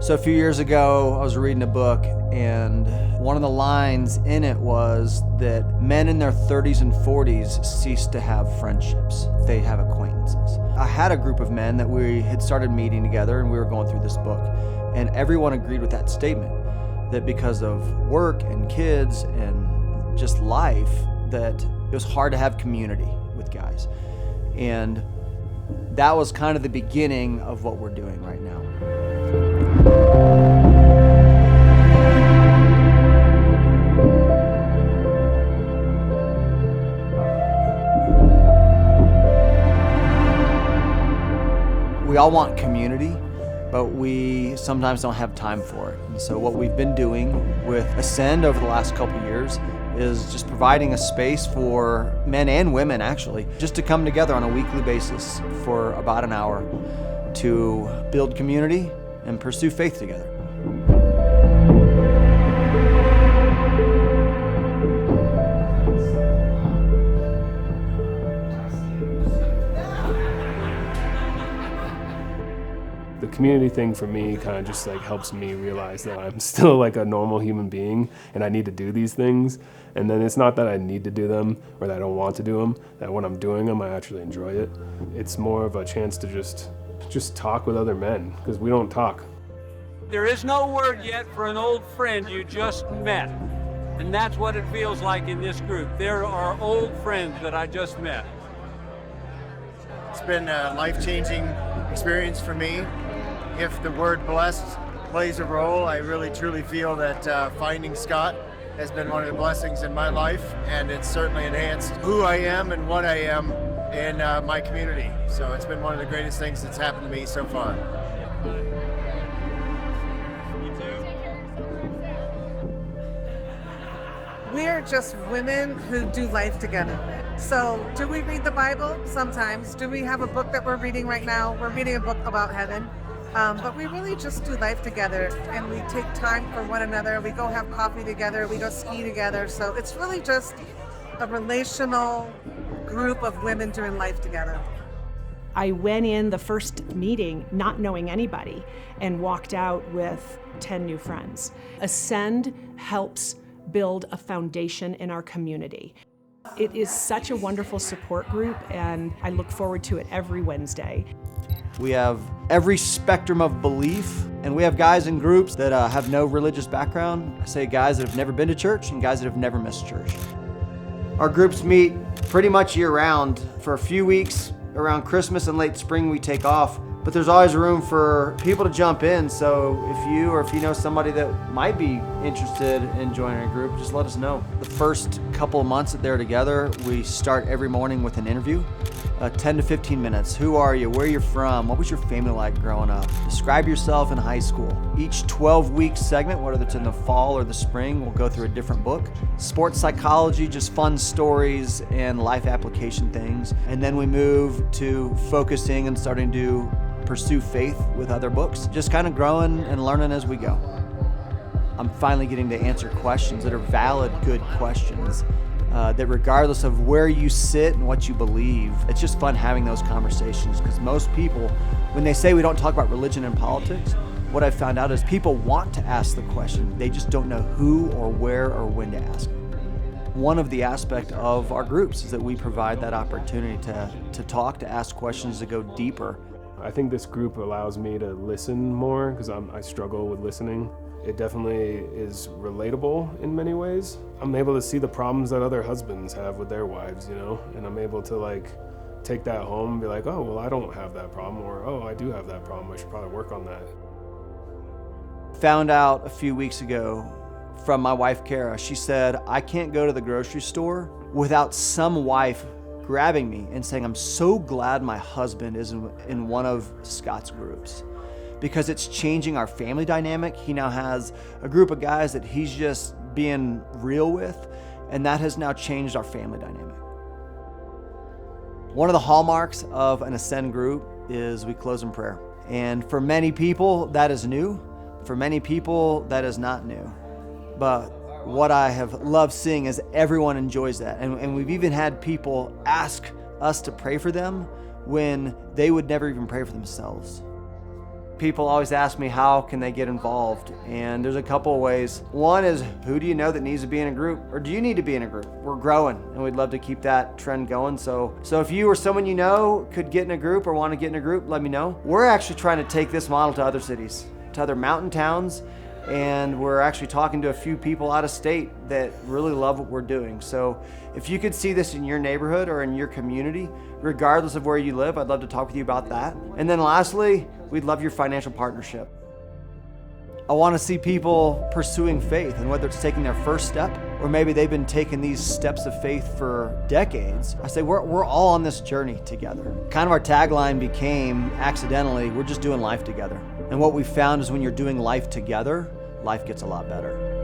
So a few years ago, I was reading a book, and one of the lines in it was that men in their 30s and 40s cease to have friendships. They have acquaintances. I had a group of men that we had started meeting together, and we were going through this book, and everyone agreed with that statement, that because of work and kids and just life, that it was hard to have community with guys. And that was kind of the beginning of what we're doing right now. We all want community, but we sometimes don't have time for it. And so what we've been doing with Ascend over the last couple years is just providing a space for men and women, actually, just to come together on a weekly basis for about an hour to build community and pursue faith together. The community thing for me kind of just like helps me realize that I'm still like a normal human being and I need to do these things. And then it's not that I need to do them or that I don't want to do them, that when I'm doing them I actually enjoy it. It's more of a chance to just talk with other men, because we don't talk. There is no word yet for an old friend you just met. And that's what it feels like in this group. There are old friends that I just met. It's been a life-changing experience for me. If the word blessed plays a role, I really truly feel that finding Scott has been one of the blessings in my life, and it's certainly enhanced who I am and what I am in my community. So it's been one of the greatest things that's happened to me so far. We're just women who do life together. So do we read the Bible? Sometimes. Do we have a book that we're reading right now? We're reading a book about heaven. But we really just do life together, and we take time for one another. We go have coffee together. We go ski together. So it's really just a relational group of women doing life together. I went in the first meeting not knowing anybody and walked out with 10 new friends. Ascend helps build a foundation in our community. It is such a wonderful support group, and I look forward to it every Wednesday. We have every spectrum of belief, and we have guys in groups that have no religious background. I say guys that have never been to church and guys that have never missed church. Our groups meet pretty much year-round. For a few weeks around Christmas and late spring we take off, but there's always room for people to jump in. So if you know somebody that might be interested in joining a group, just let us know. The first couple of months that they're together, we start every morning with an interview. 10 to 15 minutes. Who are you? Where are you from? What was your family like growing up? Describe yourself in high school. Each 12-week segment, whether it's in the fall or the spring, we'll go through a different book. Sports psychology, just fun stories and life application things. And then we move to focusing and starting to pursue faith with other books. Just kind of growing and learning as we go. I'm finally getting to answer questions that are valid, good questions. That regardless of where you sit and what you believe, it's just fun having those conversations, because most people, when they say we don't talk about religion and politics, what I've found out is people want to ask the question, they just don't know who or where or when to ask. One of the aspects of our groups is that we provide that opportunity to talk, to ask questions, to go deeper. I think this group allows me to listen more, because I struggle with listening. It definitely is relatable in many ways. I'm able to see the problems that other husbands have with their wives, and I'm able to like take that home and be like, oh, well, I don't have that problem, or oh, I do have that problem. I should probably work on that. Found out a few weeks ago from my wife, Kara. She said, I can't go to the grocery store without some wife grabbing me and saying, I'm so glad my husband is in one of Scott's groups, because it's changing our family dynamic. He now has a group of guys that he's just being real with, and that has now changed our family dynamic. One of the hallmarks of an Ascend group is we close in prayer. And for many people, that is new. For many people, that is not new. But what I have loved seeing is everyone enjoys that. And we've even had people ask us to pray for them when they would never even pray for themselves. People always ask me how can they get involved, and there's a couple of ways. One is, who do you know that needs to be in a group, or do you need to be in a group? We're growing and we'd love to keep that trend going. So if you or someone you know could get in a group or want to get in a group, let me know. We're actually trying to take this model to other cities, to other mountain towns, and we're actually talking to a few people out of state that really love what we're doing. So if you could see this in your neighborhood or in your community, regardless of where you live, I'd love to talk with you about that. And then lastly, we'd love your financial partnership. I want to see people pursuing faith, and whether it's taking their first step or maybe they've been taking these steps of faith for decades, I say we're all on this journey together. Kind of our tagline became, accidentally, we're just doing life together. And what we found is when you're doing life together, life gets a lot better.